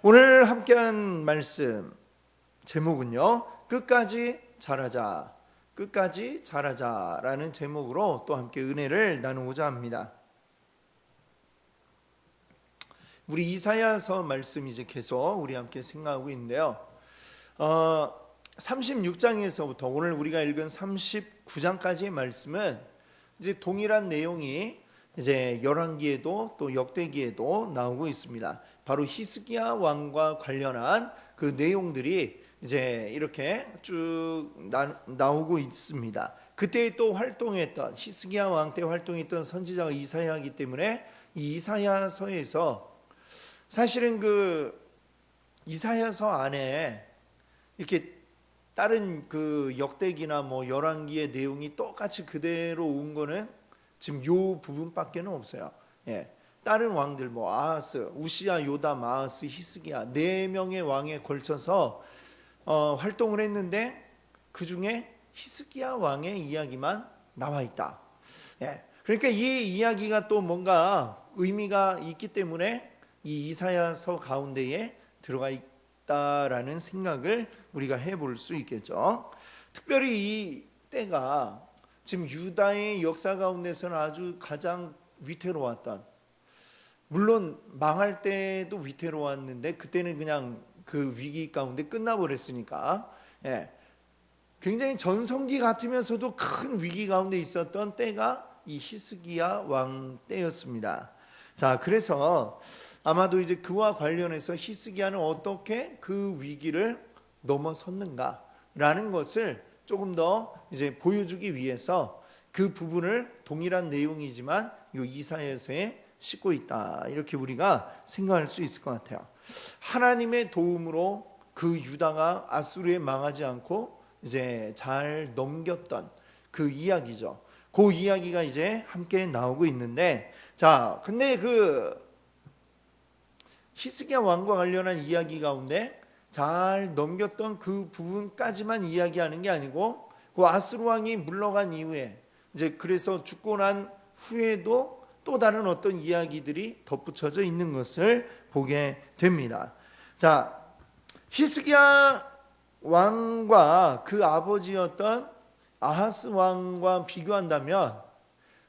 오늘 함께한 말씀 제목은요, 끝까지 잘하자, 끝까지 잘하자라는 제목으로 또 함께 은혜를 나누고자 합니다. 우리 이사야서 말씀 이제 계속 우리 함께 생각하고 있는데요. 36장에서부터 오늘 우리가 읽은 39장까지의 말씀은 이제 동일한 내용이 이제 열왕기에도 또 역대기에도 나오고 있습니다. 바로 히스기야 왕과 관련한 그 내용들이 이제 이렇게 쭉 나오고 있습니다. 그때 또 활동했던 히스기야 왕 때 활동했던 선지자가 이사야이기 때문에 이 이사야서에서 사실은 그 이사야서 안에 이렇게 다른 그 역대기나 뭐 열왕기의 내용이 똑같이 그대로 온 거는 지금 요 부분밖에는 없어요. 다른 왕들 뭐 아하스, 우시야, 요담, 아하스, 히스기야 4명의 왕에 걸쳐서 활동을 했는데 그 중에 히스기야 왕의 이야기만 나와 있다. 그러니까 이 이야기가 또 뭔가 의미가 있기 때문에 이 이사야서 가운데에 들어가 있다라는 생각을 우리가 해볼 수 있겠죠. 특별히 이 때가 지금 유다의 역사 가운데서는 아주 가장 위태로웠던, 물론 망할 때도 위태로웠는데 그때는 그냥 그 위기 가운데 끝나버렸으니까 굉장히 전성기 같으면서도 큰 위기 가운데 있었던 때가 이 히스기야 왕 때였습니다. 자, 그래서 아마도 이제 그와 관련해서 히스기야는 어떻게 그 위기를 넘어섰는가라는 것을 조금 더 이제 보여주기 위해서 그 부분을 동일한 내용이지만 이 이사야서에 싣고 있다, 이렇게 우리가 생각할 수 있을 것 같아요. 하나님의 도움으로 그 유다가 아수르에 망하지 않고 이제 잘 넘겼던 그 이야기죠. 그 이야기가 이제 함께 나오고 있는데, 자, 근데 그 히스기야 왕과 관련한 이야기 가운데 잘 넘겼던 그 부분까지만 이야기하는 게 아니고 그 아수르 왕이 물러간 이후에 이제 그래서 죽고 난 후에도 또 다른 어떤 이야기들이 덧붙여져 있는 것을 보게 됩니다. 자, 히스기야 왕과 그 아버지였던 아하스 왕과 비교한다면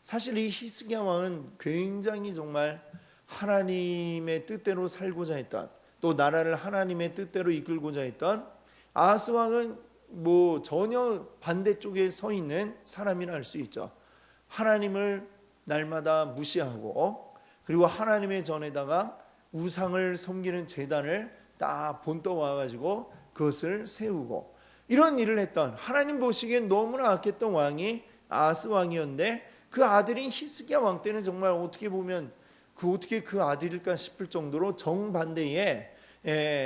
사실 이 히스기야 왕은 굉장히 정말 하나님의 뜻대로 살고자 했던, 또 나라를 하나님의 뜻대로 이끌고자 했던, 아하스 왕은 뭐 전혀 반대쪽에 서 있는 사람이라 할 수 있죠. 하나님을 날마다 무시하고 그리고 하나님의 전에다가 우상을 섬기는 제단을 딱 본떠 와가지고 그것을 세우고 이런 일을 했던, 하나님 보시기엔 너무나 악했던 왕이 아하스 왕이었는데 그 아들인 히스기야 왕 때는 정말 어떻게 보면 어떻게 그 아들일까 싶을 정도로 정반대의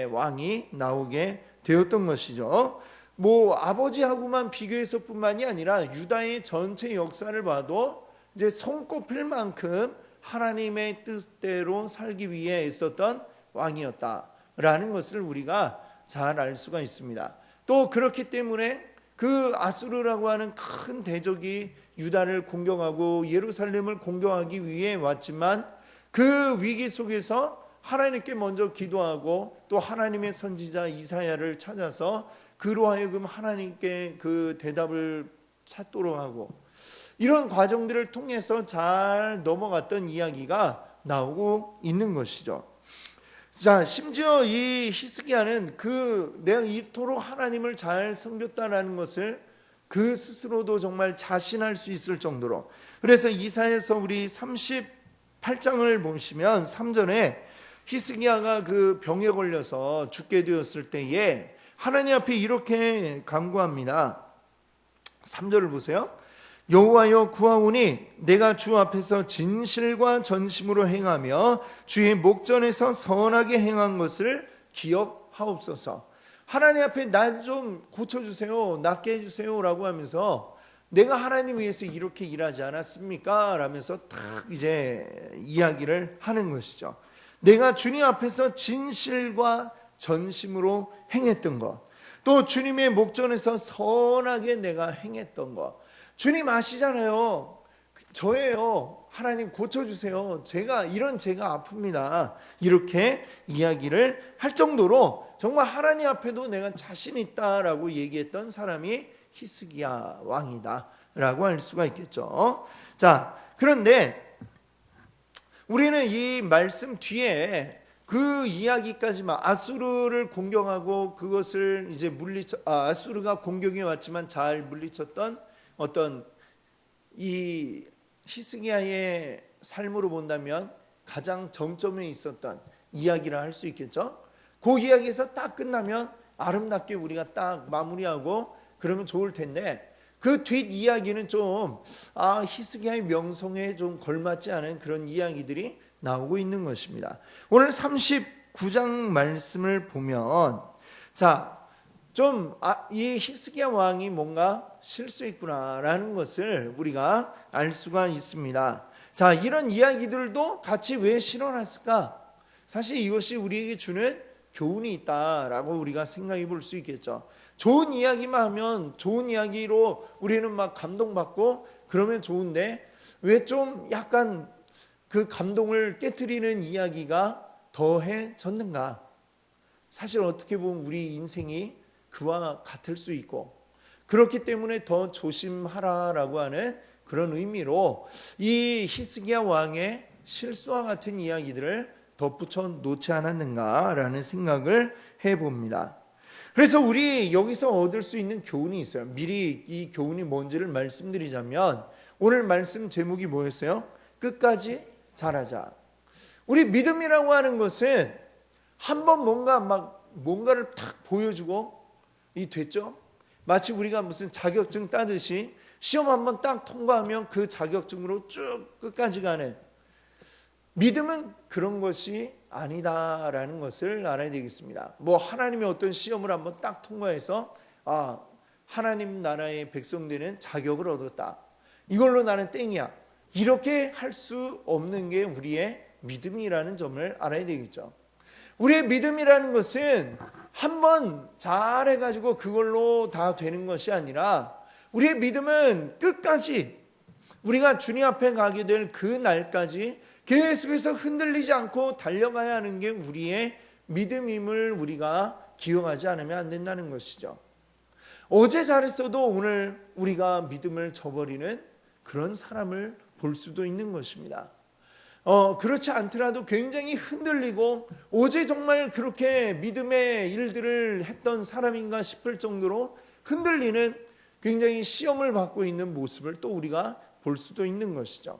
왕이 나오게 되었던 것이죠. 뭐 아버지하고만 비교해서 뿐만이 아니라 유다의 전체 역사를 봐도 이제 손꼽힐 만큼 하나님의 뜻대로 살기 위해 애썼던 왕이었다라는 것을 우리가 잘 알 수가 있습니다. 또 그렇기 때문에 그 아수르라고 하는 큰 대적이 유다를 공격하고 예루살렘을 공격하기 위해 왔지만 그 위기 속에서 하나님께 먼저 기도하고 또 하나님의 선지자 이사야를 찾아서 그로 하여금 하나님께 그 대답을 찾도록 하고 이런 과정들을 통해서 잘 넘어갔던 이야기가 나오고 있는 것이죠. 자, 심지어 이 히스기야는 내가 이토록 하나님을 잘 섬겼다라는 것을 그 스스로도 정말 자신할 수 있을 정도로, 그래서 이사야서 우리 38장을 보시면 3절에 히스기야가 그 병에 걸려서 죽게 되었을 때에 하나님 앞에 이렇게 간구합니다. 3절을 보세요. 여호와여 구하오니 내가 주 앞에서 진실과 전심으로 행하며 주의 목전에서 선하게 행한 것을 기억하옵소서. 하나님 앞에 나 좀 고쳐주세요, 낫게 해주세요 라고 하면서 내가 하나님 위해서 이렇게 일하지 않았습니까? 라면서 딱 이제 이야기를 하는 것이죠. 내가 주님 앞에서 진실과 전심으로 행했던 것, 또 주님의 목전에서 선하게 내가 행했던 것. 주님 아시잖아요. 저예요. 하나님 고쳐주세요. 제가 아픕니다. 이렇게 이야기를 할 정도로 정말 하나님 앞에도 내가 자신 있다라고 얘기했던 사람이 히스기야 왕이다라고 할 수가 있겠죠. 자, 그런데 우리는 이 말씀 뒤에 그 이야기까지만 아수르를 공격하고 그것을 이제 아수르가 공격해 왔지만 잘 물리쳤던 어떤 이 히스기야의 삶으로 본다면 가장 정점에 있었던 이야기를 할 수 있겠죠. 그 이야기에서 딱 끝나면 아름답게 우리가 딱 마무리하고 그러면 좋을 텐데 그 뒷 이야기는 좀 히스기야의 명성에 좀 걸맞지 않은 그런 이야기들이 나오고 있는 것입니다. 오늘 39장 말씀을 보면 이 히스기야 왕이 뭔가 실수했구나라는 것을 우리가 알 수가 있습니다. 자, 이런 이야기들도 같이 왜 실어놨을까? 사실 이것이 우리에게 주는 교훈이 있다라고 우리가 생각해 볼 수 있겠죠. 좋은 이야기만 하면 좋은 이야기로 우리는 막 감동받고 그러면 좋은데 왜 좀 약간 그 감동을 깨트리는 이야기가 더해졌는가? 사실 어떻게 보면 우리 인생이 그와 같을 수 있고 그렇기 때문에 더 조심하라라고 하는 그런 의미로 이 히스기야 왕의 실수와 같은 이야기들을 덧붙여 놓지 않았는가라는 생각을 해봅니다. 그래서 우리 여기서 얻을 수 있는 교훈이 있어요. 미리 이 교훈이 뭔지를 말씀드리자면 오늘 말씀 제목이 뭐였어요? 끝까지 잘하자. 우리 믿음이라고 하는 것은 한번 뭔가를 탁 보여주고 됐죠? 마치 우리가 무슨 자격증 따듯이 시험 한번 딱 통과하면 그 자격증으로 쭉 끝까지 가는 믿음은 그런 것이 아니다라는 것을 알아야 되겠습니다. 하나님의 어떤 시험을 한번 딱 통과해서 하나님 나라의 백성되는 자격을 얻었다. 이걸로 나는 땡이야. 이렇게 할 수 없는 게 우리의 믿음이라는 점을 알아야 되겠죠. 우리의 믿음이라는 것은 한번 잘해가지고 그걸로 다 되는 것이 아니라 우리의 믿음은 끝까지 우리가 주님 앞에 가게 될 그 날까지 계속해서 흔들리지 않고 달려가야 하는 게 우리의 믿음임을 우리가 기억하지 않으면 안 된다는 것이죠. 어제 잘했어도 오늘 우리가 믿음을 저버리는 그런 사람을 볼 수도 있는 것입니다. 그렇지 않더라도 굉장히 흔들리고 어제 정말 그렇게 믿음의 일들을 했던 사람인가 싶을 정도로 흔들리는 굉장히 시험을 받고 있는 모습을 또 우리가 볼 수도 있는 것이죠.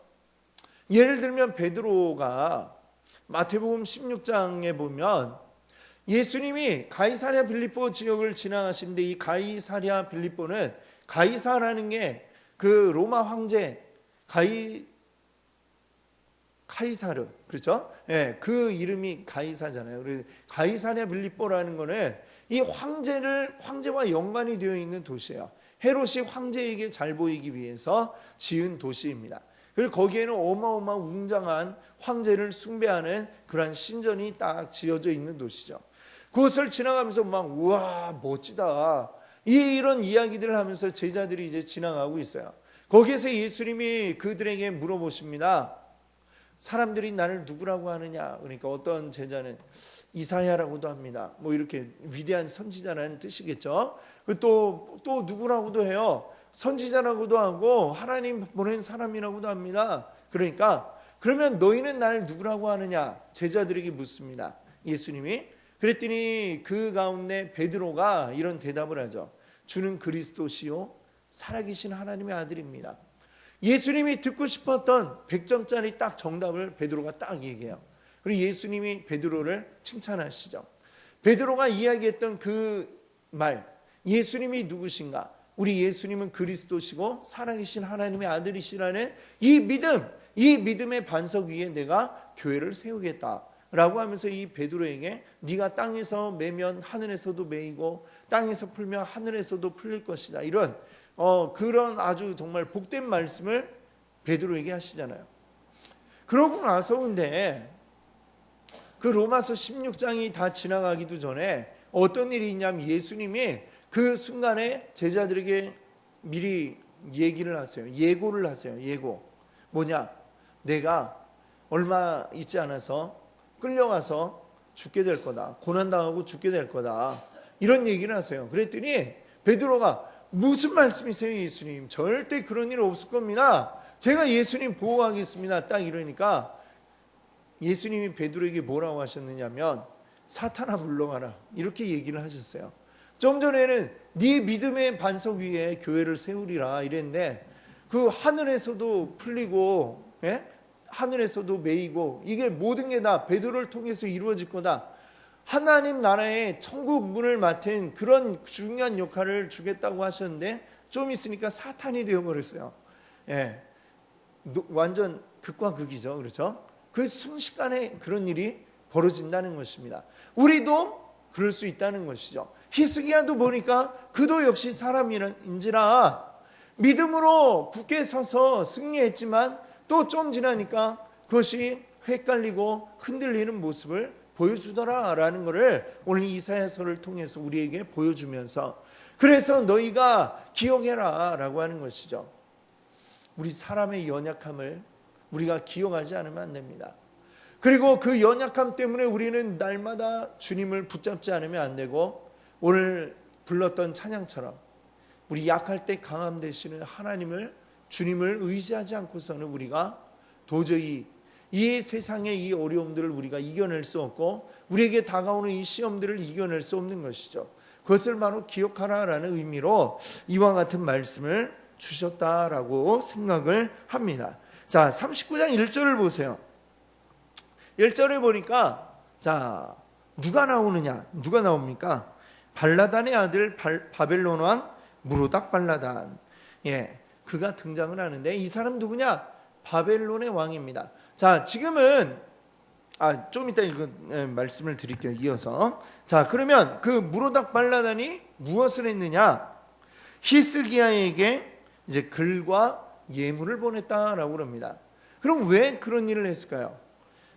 예를 들면 베드로가 마태복음 16장에 보면 예수님이 가이사랴 빌립보 지역을 지나가시는데 이 가이사랴 빌립보는 가이사라는 게 그 로마 황제 카이사르, 그렇죠? 예, 그 이름이 가이사잖아요. 그래서 가이사랴 빌립보라는 거는 이 황제와 연관이 되어 있는 도시예요. 헤롯이 황제에게 잘 보이기 위해서 지은 도시입니다. 그리고 거기에는 어마어마한 웅장한 황제를 숭배하는 그러한 신전이 딱 지어져 있는 도시죠. 그것을 지나가면서 우와 멋지다 이런 이야기들을 하면서 제자들이 이제 지나가고 있어요. 거기에서 예수님이 그들에게 물어보십니다. 사람들이 나를 누구라고 하느냐? 그러니까 어떤 제자는 이사야라고도 합니다. 이렇게 위대한 선지자라는 뜻이겠죠. 또 누구라고도 해요. 선지자라고도 하고 하나님 보낸 사람이라고도 합니다. 그러면 너희는 나를 누구라고 하느냐? 제자들에게 묻습니다. 예수님이. 그랬더니 그 가운데 베드로가 이런 대답을 하죠. 주는 그리스도시요 살아계신 하나님의 아들입니다. 예수님이 듣고 싶었던 100점짜리 딱 정답을 베드로가 딱 얘기해요. 그리고 예수님이 베드로를 칭찬하시죠. 베드로가 이야기했던 그 말, 예수님이 누구신가? 우리 예수님은 그리스도시고 살아계신 하나님의 아들이시라는 이 믿음의 반석 위에 내가 교회를 세우겠다 라고 하면서 이 베드로에게 네가 땅에서 매면 하늘에서도 매이고 땅에서 풀면 하늘에서도 풀릴 것이다 이런 그런 아주 정말 복된 말씀을 베드로에게 하시잖아요. 그러고 나서 근데 그 로마서 16장이 다 지나가기도 전에 어떤 일이 있냐면 예수님이 그 순간에 제자들에게 미리 얘기를 하세요. 예고를 하세요. 예고. 뭐냐? 내가 얼마 있지 않아서 끌려가서 죽게 될 거다. 고난당하고 죽게 될 거다. 이런 얘기를 하세요. 그랬더니 베드로가 무슨 말씀이세요, 예수님? 절대 그런 일 없을 겁니다. 제가 예수님 보호하겠습니다. 딱 이러니까 예수님이 베드로에게 뭐라고 하셨느냐면 사탄아 물러가라 이렇게 얘기를 하셨어요. 좀 전에는 네 믿음의 반석 위에 교회를 세우리라 이랬는데 그 하늘에서도 풀리고 하늘에서도 매이고 이게 모든 게 다 베드로를 통해서 이루어질 거다. 하나님 나라의 천국 문을 맡은 그런 중요한 역할을 주겠다고 하셨는데 좀 있으니까 사탄이 되어버렸어요. 완전 극과 극이죠. 그렇죠? 그 순식간에 그런 일이 벌어진다는 것입니다. 우리도 그럴 수 있다는 것이죠. 히스기야도 보니까 그도 역시 사람인지라 믿음으로 굳게 서서 승리했지만 또 좀 지나니까 그것이 헷갈리고 흔들리는 모습을 보여주더라라는 것을 오늘 이사야서를 통해서 우리에게 보여주면서 그래서 너희가 기억해라 라고 하는 것이죠. 우리 사람의 연약함을 우리가 기억하지 않으면 안 됩니다. 그리고 그 연약함 때문에 우리는 날마다 주님을 붙잡지 않으면 안 되고 오늘 불렀던 찬양처럼 우리 약할 때 강함 되시는 하나님을 주님을 의지하지 않고서는 우리가 도저히 이 세상의 이 어려움들을 우리가 이겨낼 수 없고 우리에게 다가오는 이 시험들을 이겨낼 수 없는 것이죠. 그것을 바로 기억하라라는 의미로 이와 같은 말씀을 주셨다라고 생각을 합니다. 자, 39장 1절을 보세요. 1절에 보니까 자, 누가 나오느냐? 누가 나옵니까? 발라단의 아들 바벨론 왕 무로닥 발라단. 그가 등장을 하는데 이 사람 누구냐? 바벨론의 왕입니다. 자, 지금은 좀 이따 말씀을 드릴게요. 이어서. 자, 그러면 그 무로닥 발라단이 무엇을 했느냐? 히스기야에게 이제 글과 예물을 보냈다라고 그럽니다. 그럼 왜 그런 일을 했을까요?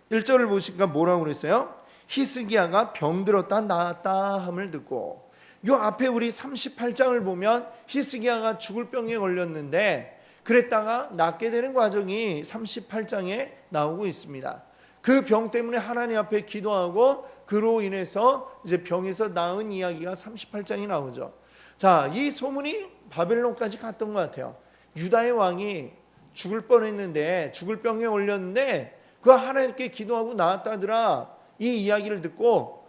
1절을 보시니까 뭐라고 그랬어요? 히스기야가 병들었다 나았다 함을 듣고 요 앞에 우리 38장을 보면 히스기야가 죽을 병에 걸렸는데 그랬다가 낫게 되는 과정이 38장에 나오고 있습니다. 그 병 때문에 하나님 앞에 기도하고 그로 인해서 이제 병에서 나은 이야기가 38장이 나오죠. 자, 이 소문이 바벨론까지 갔던 것 같아요. 유다의 왕이 죽을 뻔했는데 죽을 병에 걸렸는데 그 하나님께 기도하고 나았다더라. 이 이야기를 듣고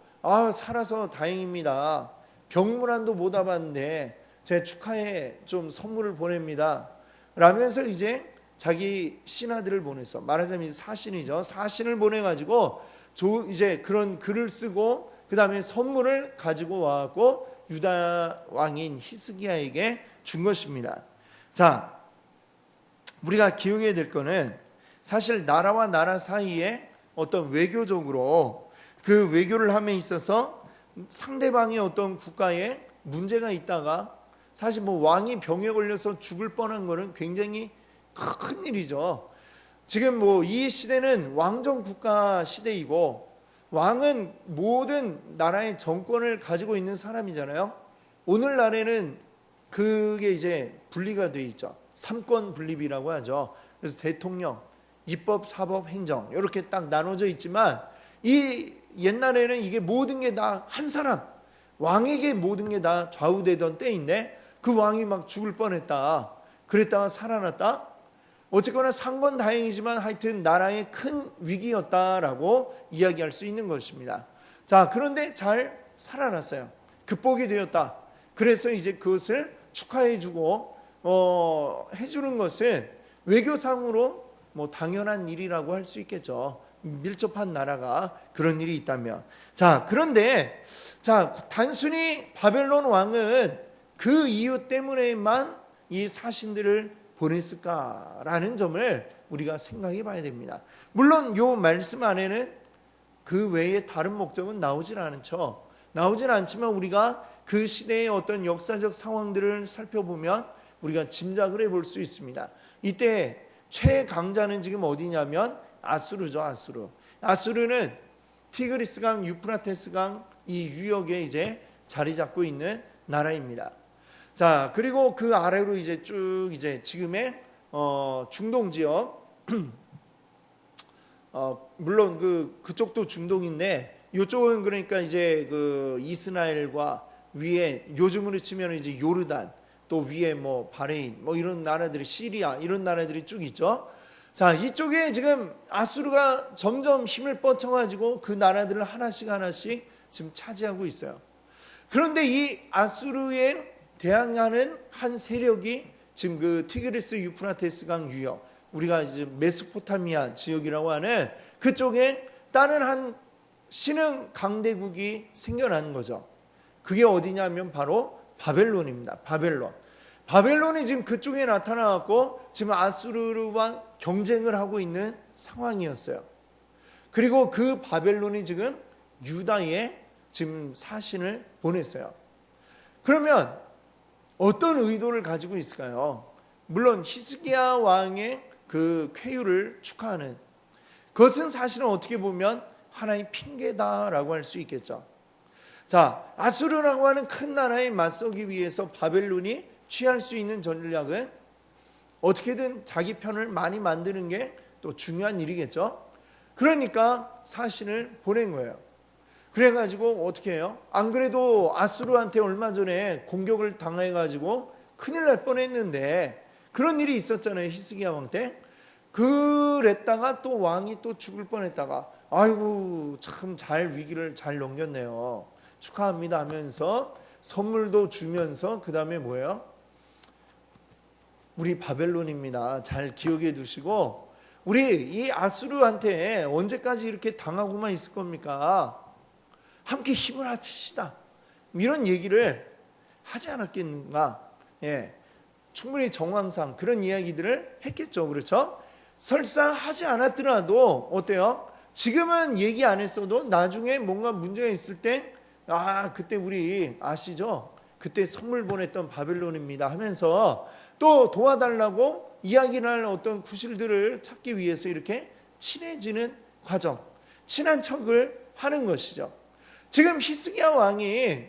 살아서 다행입니다. 병문안도 못 와봤는데 제 축하에 좀 선물을 보냅니다. 라면서 이제 자기 신하들을 보내서 말하자면 사신이죠. 사신을 보내가지고 이제 그런 글을 쓰고 그 다음에 선물을 가지고 와갖고 유다 왕인 히스기야에게 준 것입니다. 자, 우리가 기억해야 될 거는 사실 나라와 나라 사이에 어떤 외교적으로 그 외교를 함에 있어서 상대방의 어떤 국가에 문제가 있다가 사실 왕이 병에 걸려서 죽을 뻔한 거는 굉장히 큰 일이죠. 지금 이 시대는 왕정 국가 시대이고 왕은 모든 나라의 정권을 가지고 있는 사람이잖아요. 오늘날에는 그게 이제 분리가 되어 있죠. 삼권 분립이라고 하죠. 그래서 대통령, 입법, 사법, 행정 이렇게 딱 나눠져 있지만 이 옛날에는 이게 모든 게 다 한 사람 왕에게 모든 게 다 좌우되던 때인데 그 왕이 막 죽을 뻔했다. 그랬다가 살아났다. 어쨌거나 상건 다행이지만 하여튼 나라의 큰 위기였다라고 이야기할 수 있는 것입니다. 자, 그런데 잘 살아났어요. 극복이 되었다. 그래서 이제 그것을 축하해주고 해주는 것은 외교상으로 당연한 일이라고 할 수 있겠죠. 밀접한 나라가 그런 일이 있다면. 자, 그런데 단순히 바벨론 왕은 그 이유 때문에만 이 사신들을 보냈을까라는 점을 우리가 생각해 봐야 됩니다. 물론 요 말씀 안에는 그 외에 다른 목적은 나오질 않죠. 나오질 않지만 우리가 그 시대의 어떤 역사적 상황들을 살펴보면 우리가 짐작을 해볼 수 있습니다. 이때 최강자는 지금 어디냐면 아수르죠. 아수르는 티그리스강, 유프라테스강 이 유역에 이제 자리 잡고 있는 나라입니다. 자, 그리고 그 아래로 이제 쭉 이제 지금의 중동 지역 물론 그쪽도 중동인데 이쪽은 그러니까 이제 그 이스라엘과 위에 요즘으로 치면 이제 요르단, 또 위에 뭐 바레인 뭐 이런 나라들이, 시리아 이런 나라들이 쭉 있죠. 자, 이쪽에 지금 아수르가 점점 힘을 뻗쳐가지고 그 나라들을 하나씩 하나씩 지금 차지하고 있어요. 그런데 이 아수르에 대항하는 한 세력이 지금 그 티그리스 유프라테스 강 유역, 우리가 이제 메소포타미아 지역이라고 하는 그쪽에 다른 한 신흥 강대국이 생겨난 거죠. 그게 어디냐면 바로 바벨론입니다. 바벨론이 지금 그쪽에 나타나갖고 지금 아수르와 경쟁을 하고 있는 상황이었어요. 그리고 그 바벨론이 지금 유다에 지금 사신을 보냈어요. 그러면 어떤 의도를 가지고 있을까요? 물론 히스기야 왕의 그 쾌유를 축하하는, 그것은 사실은 어떻게 보면 하나의 핑계다라고 할 수 있겠죠. 자, 아수르라고 하는 큰 나라에 맞서기 위해서 바벨론이 취할 수 있는 전략은 어떻게든 자기 편을 많이 만드는 게 또 중요한 일이겠죠. 그러니까 사신을 보낸 거예요. 그래가지고 어떻게 해요? 안 그래도 아수르한테 얼마 전에 공격을 당해가지고 큰일 날 뻔했는데, 그런 일이 있었잖아요, 히스기야 왕 때. 그랬다가 또 왕이 또 죽을 뻔했다가 아이고 참 잘 위기를 잘 넘겼네요, 축하합니다 하면서 선물도 주면서 그 다음에 뭐예요? 우리 바벨론입니다, 잘 기억해 두시고 우리 이 아수르한테 언제까지 이렇게 당하고만 있을 겁니까? 함께 힘을 합치시다, 이런 얘기를 하지 않았겠는가? 예, 충분히 정황상 그런 이야기들을 했겠죠. 그렇죠? 설사 하지 않았더라도 어때요? 지금은 얘기 안 했어도 나중에 뭔가 문제가 있을 때 그때 우리 아시죠? 그때 선물 보냈던 바벨론입니다 하면서 또 도와달라고 이야기를 할 어떤 구실들을 찾기 위해서 이렇게 친해지는 과정, 친한 척을 하는 것이죠. 지금 히스기야 왕이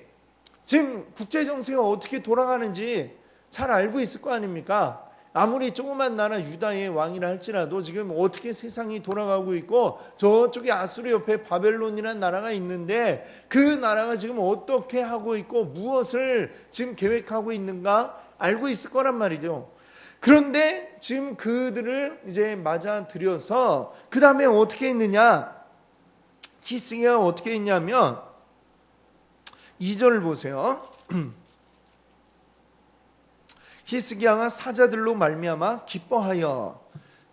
지금 국제 정세가 어떻게 돌아가는지 잘 알고 있을 거 아닙니까? 아무리 조그만 나라 유다의 왕이라 할지라도 지금 어떻게 세상이 돌아가고 있고 저쪽에 아수르 옆에 바벨론이라는 나라가 있는데 그 나라가 지금 어떻게 하고 있고 무엇을 지금 계획하고 있는가 알고 있을 거란 말이죠. 그런데 지금 그들을 이제 맞아들여서 그 다음에 어떻게 했느냐? 히스기야가 어떻게 했냐면 2절을 보세요. 히스기야가 사자들로 말미암아 기뻐하여,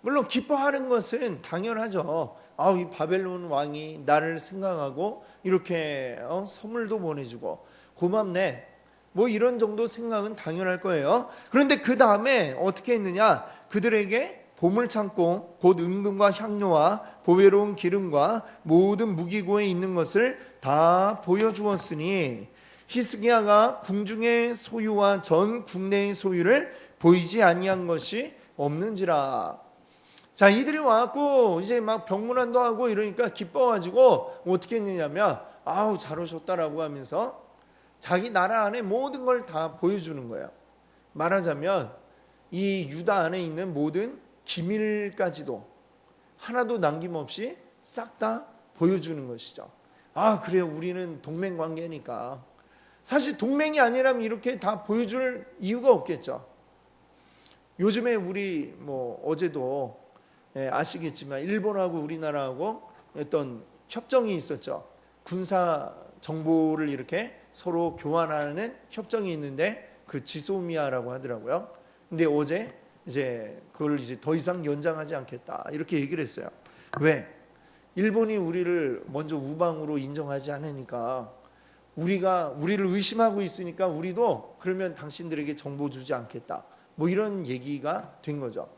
물론 기뻐하는 것은 당연하죠. 이 바벨론 왕이 나를 생각하고 이렇게 선물도 보내주고 고맙네, 뭐 이런 정도 생각은 당연할 거예요. 그런데 그 다음에 어떻게 했느냐? 그들에게 보물창고 곧 은금과 향료와 보배로운 기름과 모든 무기고에 있는 것을 다 보여주었으니 히스기야가 궁중의 소유와 전 국내의 소유를 보이지 아니한 것이 없는지라. 자, 이들이 와갖고 이제 막 병문안도 하고 이러니까 기뻐가지고 어떻게 했느냐면 잘 오셨다라고 하면서 자기 나라 안에 모든 걸 다 보여주는 거예요. 말하자면 이 유다 안에 있는 모든 기밀까지도 하나도 남김없이 싹 다 보여주는 것이죠. 그래요, 우리는 동맹 관계니까. 사실 동맹이 아니라면 이렇게 다 보여줄 이유가 없겠죠. 요즘에 우리 어제도 아시겠지만 일본하고 우리나라하고 어떤 협정이 있었죠. 군사 정보를 이렇게 서로 교환하는 협정이 있는데 그 지소미아라고 하더라고요. 근데 어제 이제 그걸 이제 더 이상 연장하지 않겠다 이렇게 얘기를 했어요. 왜? 일본이 우리를 먼저 우방으로 인정하지 않으니까, 우리를 의심하고 있으니까 우리도 그러면 당신들에게 정보 주지 않겠다, 뭐 이런 얘기가 된 거죠.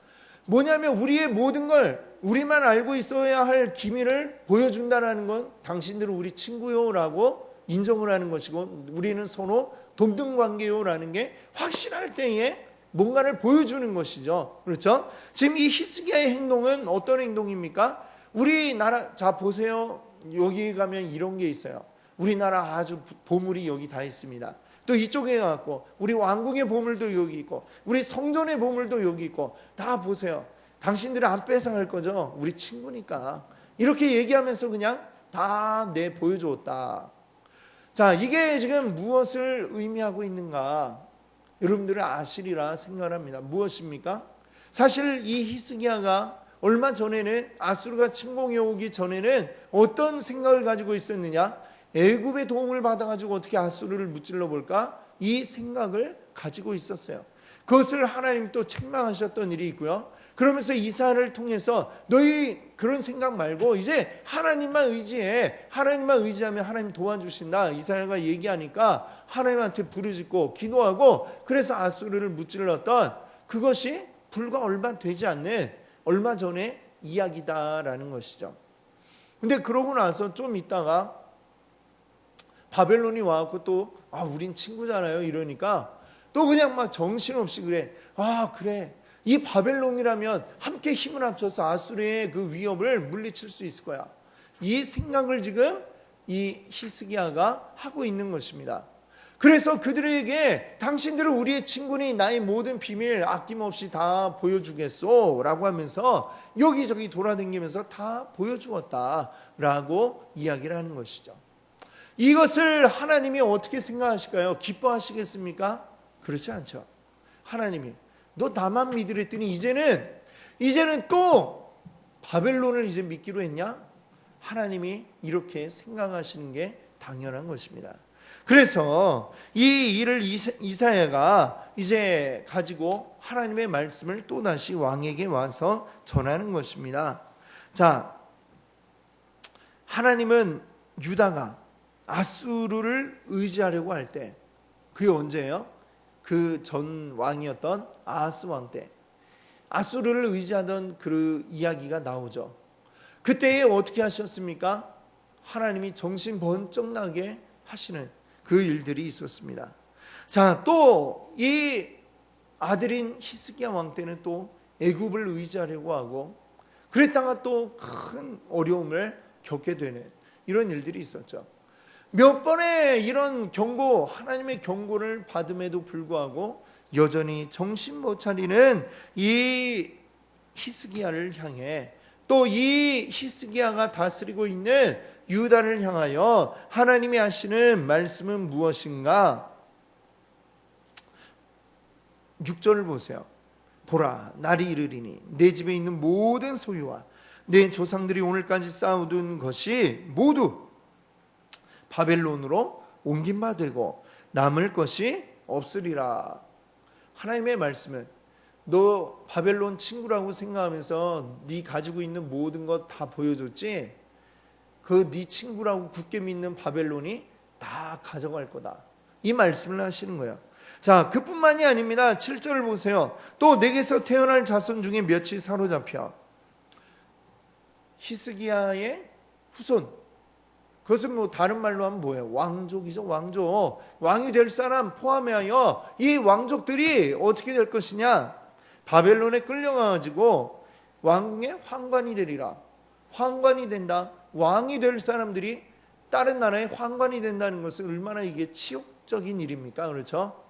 뭐냐면 우리의 모든 걸 우리만 알고 있어야 할 기밀을 보여준다라는 건 당신들은 우리 친구요라고 인정을 하는 것이고 우리는 서로 동등 관계요라는 게 확실할 때에 뭔가를 보여주는 것이죠. 그렇죠? 지금 이 히스기야의 행동은 어떤 행동입니까? 우리나라, 자 보세요, 여기 가면 이런 게 있어요. 우리나라 아주 보물이 여기 다 있습니다. 또 이쪽에 가고 우리 왕궁의 보물도 여기 있고 우리 성전의 보물도 여기 있고 다 보세요. 당신들은 안 뺏어갈 거죠. 우리 친구니까. 이렇게 얘기하면서 그냥 다 보여주었다. 자, 이게 지금 무엇을 의미하고 있는가? 여러분들은 아시리라 생각합니다. 무엇입니까? 사실 이 히스기야가 얼마 전에는 아수르가 침공해 오기 전에는 어떤 생각을 가지고 있었느냐? 애굽의 도움을 받아가지고 어떻게 아수르를 무찔러 볼까? 이 생각을 가지고 있었어요. 그것을 하나님 또 책망하셨던 일이 있고요. 그러면서 이사야를 통해서 너희 그런 생각 말고 이제 하나님만 의지해. 하나님만 의지하면 하나님 도와주신다. 이사야가 얘기하니까 하나님한테 부르짖고 기도하고 그래서 아수르를 무찔렀던 그것이 불과 얼마 되지 않는 얼마 전의 이야기다라는 것이죠. 근데 그러고 나서 좀 있다가 바벨론이 와갖고 또 우린 친구잖아요 이러니까 또 그냥 막 정신없이 그래. 그래. 이 바벨론이라면 함께 힘을 합쳐서 아수르의 그 위협을 물리칠 수 있을 거야. 이 생각을 지금 이 히스기야가 하고 있는 것입니다. 그래서 그들에게 당신들은 우리의 친구니 나의 모든 비밀 아낌없이 다 보여주겠소 라고 하면서 여기저기 돌아다니면서 다 보여주었다라고 이야기를 하는 것이죠. 이것을 하나님이 어떻게 생각하실까요? 기뻐하시겠습니까? 그렇지 않죠. 하나님이 너 나만 믿으랬더니 이제는 또 바벨론을 이제 믿기로 했냐? 하나님이 이렇게 생각하시는 게 당연한 것입니다. 그래서 이 일을 이사야가 이제 가지고 하나님의 말씀을 또다시 왕에게 와서 전하는 것입니다. 자, 하나님은 유다가 아수르를 의지하려고 할 때 그게 언제예요? 그 전 왕이었던 아하스 왕 때 아수르를 의지하던 그 이야기가 나오죠. 그때에 어떻게 하셨습니까? 하나님이 정신 번쩍 나게 하시는 그 일들이 있었습니다. 자, 또 이 아들인 히스기야 왕 때는 또 애굽을 의지하려고 하고 그랬다가 또 큰 어려움을 겪게 되는 이런 일들이 있었죠. 몇 번의 이런 경고, 하나님의 경고를 받음에도 불구하고 여전히 정신 못 차리는 이 히스기야를 향해 또 이 히스기야가 다스리고 있는 유다를 향하여 하나님이 하시는 말씀은 무엇인가? 6절을 보세요. 보라, 날이 이르리니 내 집에 있는 모든 소유와 내 조상들이 오늘까지 쌓아둔 것이 모두 바벨론으로 옮긴 바 되고 남을 것이 없으리라. 하나님의 말씀은 너 바벨론 친구라고 생각하면서 네 가지고 있는 모든 것 다 보여줬지? 그 네 친구라고 굳게 믿는 바벨론이 다 가져갈 거다. 이 말씀을 하시는 거예요. 자, 그뿐만이 아닙니다. 7절을 보세요. 또 내게서 태어날 자손 중에 몇이 사로잡혀 히스기야의 후손, 그것은 뭐 다른 말로 하면 뭐예요? 왕족이죠. 왕족. 왕이 될 사람 포함하여 이 왕족들이 어떻게 될 것이냐? 바벨론에 끌려가가지고 왕궁의 환관이 되리라. 환관이 된다. 왕이 될 사람들이 다른 나라의 환관이 된다는 것은 얼마나 이게 치욕적인 일입니까? 그렇죠?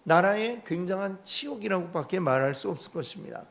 나라의 굉장한 치욕이라고밖에 말할 수 없을 것입니다.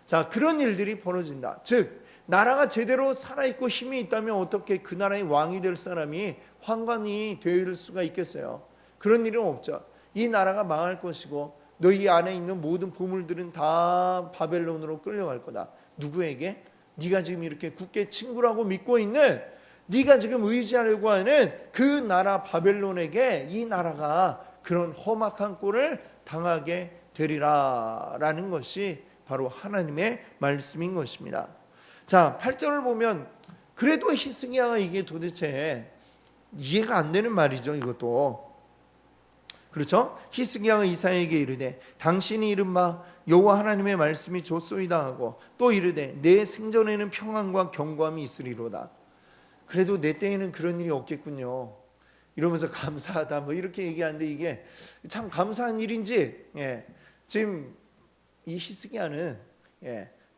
자, 그런 일들이 벌어진다. 즉 나라가 제대로 살아있고 힘이 있다면 어떻게 그 나라의 왕이 될 사람이 환관이 될 수가 있겠어요? 그런 일은 없죠. 이 나라가 망할 것이고 너희 안에 있는 모든 보물들은 다 바벨론으로 끌려갈 거다. 누구에게? 네가 지금 이렇게 굳게 친구라고 믿고 있는, 네가 지금 의지하려고 하는 그 나라 바벨론에게 이 나라가 그런 험악한 꼴을 당하게 되리라 라는 것이 바로 하나님의 말씀인 것입니다. 자, 8절을 보면 그래도 히스기야가 이게 도대체 이해가 안 되는 말이죠. 이것도 그렇죠? 히스기야가 이사야에게 이르되 당신이 이른 바 여호와 하나님의 말씀이 좋소이다 하고 또 이르되 내 생전에는 평안과 견고함이 있으리로다. 그래도 내 때에는 그런 일이 없겠군요. 이러면서 감사하다 뭐 이렇게 얘기하는데 이게 참 감사한 일인지 지금 이 히스기야는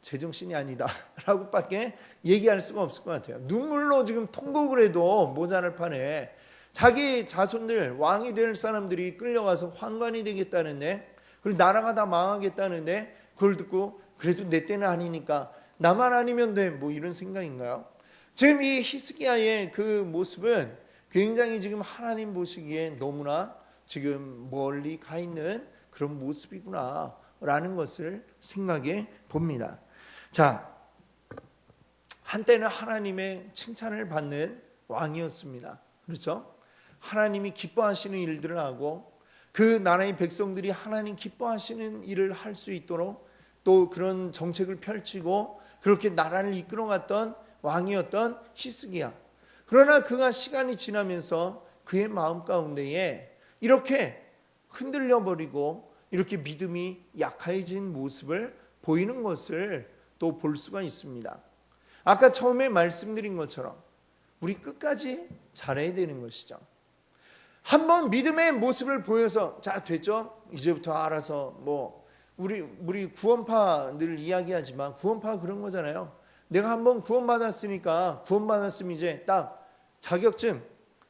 제정신이 아니다 라고 밖에 얘기할 수가 없을 것 같아요. 눈물로 지금 통곡을 해도 모자랄 판에 자기 자손들 왕이 될 사람들이 끌려가서 환관이 되겠다는데, 그리고 나라가 다 망하겠다는데 그걸 듣고 그래도 내 때는 아니니까 나만 아니면 돼 뭐 이런 생각인가요? 지금 이 히스기야의 그 모습은 굉장히 지금 하나님 보시기에 너무나 지금 멀리 가 있는 그런 모습이구나 라는 것을 생각해 봅니다. 자, 한때는 하나님의 칭찬을 받는 왕이었습니다. 그렇죠? 하나님이 기뻐하시는 일들을 하고 그 나라의 백성들이 하나님 기뻐하시는 일을 할 수 있도록 또 그런 정책을 펼치고 그렇게 나라를 이끌어갔던 왕이었던 히스기야. 그러나 그가 시간이 지나면서 그의 마음 가운데에 이렇게 흔들려 버리고 이렇게 믿음이 약해진 모습을 보이는 것을 또 볼 수가 있습니다. 아까 처음에 말씀드린 것처럼 우리 끝까지 잘해야 되는 것이죠. 한번 믿음의 모습을 보여서 자 됐죠? 이제부터 알아서 뭐 우리 구원파 늘 이야기하지만 구원파 그런 거잖아요. 내가 한번 구원받았으니까 구원받았으면 이제 딱 자격증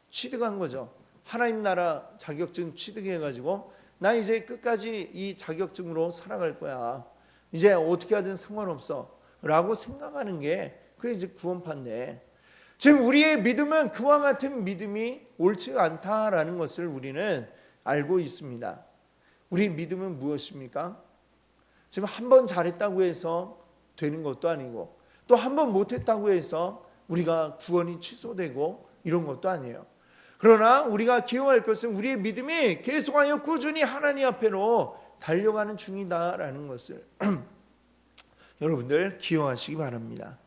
취득한 거죠. 하나님 나라 자격증 취득해가지고 나 이제 끝까지 이 자격증으로 살아갈 거야. 이제 어떻게 하든 상관없어 라고 생각하는 게 그게 이제 구원파인데 지금 우리의 믿음은 그와 같은 믿음이 옳지 않다라는 것을 우리는 알고 있습니다. 우리의 믿음은 무엇입니까? 지금 한 번 잘했다고 해서 되는 것도 아니고 또 한 번 못했다고 해서 우리가 구원이 취소되고 이런 것도 아니에요. 그러나 우리가 기억할 것은 우리의 믿음이 계속하여 꾸준히 하나님 앞으로 달려가는 중이다라는 것을 여러분들 기억하시기 바랍니다.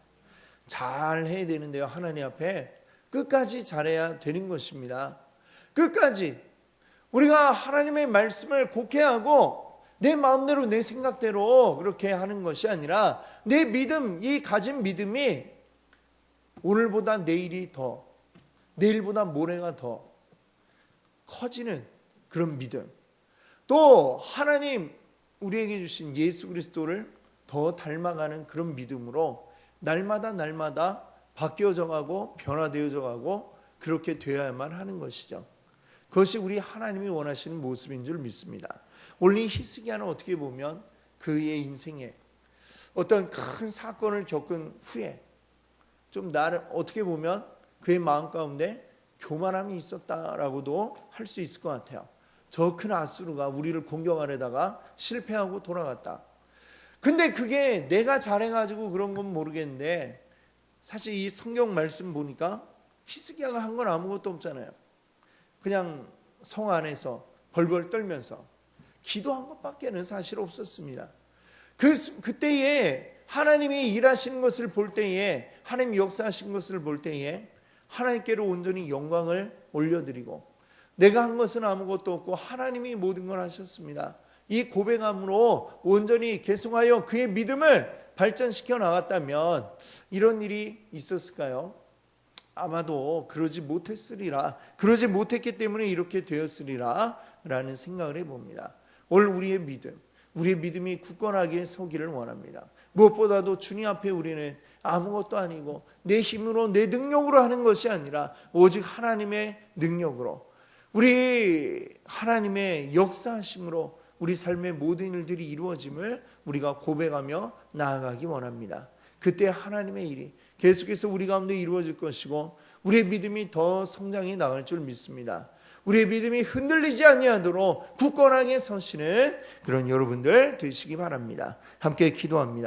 잘 해야 되는데요. 하나님 앞에 끝까지 잘해야 되는 것입니다. 끝까지 우리가 하나님의 말씀을 곡해하고 내 마음대로 내 생각대로 그렇게 하는 것이 아니라 내 믿음, 이 가진 믿음이 오늘보다 내일이 더 내일보다 모레가 더 커지는 그런 믿음, 또 하나님 우리에게 주신 예수 그리스도를 더 닮아가는 그런 믿음으로 날마다 바뀌어져 가고 변화되어져 가고 그렇게 되어야만 하는 것이죠. 그것이 우리 하나님이 원하시는 모습인 줄 믿습니다. 오늘 이 히스기야는 어떻게 보면 그의 인생에 어떤 큰 사건을 겪은 후에 좀 나를 어떻게 보면 그의 마음 가운데 교만함이 있었다라고도 할 수 있을 것 같아요. 저 큰 아수르가 우리를 공격하려다가 실패하고 돌아갔다. 근데 그게 내가 잘해가지고 그런 건 모르겠는데 사실 이 성경 말씀 보니까 히스기야가 한 건 아무것도 없잖아요. 그냥 성 안에서 벌벌 떨면서 기도한 것밖에는 사실 없었습니다. 그때에 하나님이 일하시는 것을 볼 때에 하나님이 역사하신 것을 볼 때에 하나님께로 온전히 영광을 올려드리고 내가 한 것은 아무것도 없고 하나님이 모든 걸 하셨습니다. 이 고백함으로 온전히 계속하여 그의 믿음을 발전시켜 나갔다면 이런 일이 있었을까요? 아마도 그러지 못했으리라. 그러지 못했기 때문에 이렇게 되었으리라 라는 생각을 해봅니다. 오늘 우리의 믿음이 굳건하게 서기를 원합니다. 무엇보다도 주님 앞에 우리는 아무것도 아니고 내 힘으로 내 능력으로 하는 것이 아니라 오직 하나님의 능력으로 우리 하나님의 역사하심으로 우리 삶의 모든 일들이 이루어짐을 우리가 고백하며 나아가기 원합니다. 그때 하나님의 일이 계속해서 우리 가운데 이루어질 것이고 우리의 믿음이 더 성장해 나갈 줄 믿습니다. 우리의 믿음이 흔들리지 아니하도록 굳건하게 서시는 그런 여러분들 되시기 바랍니다. 함께 기도합니다.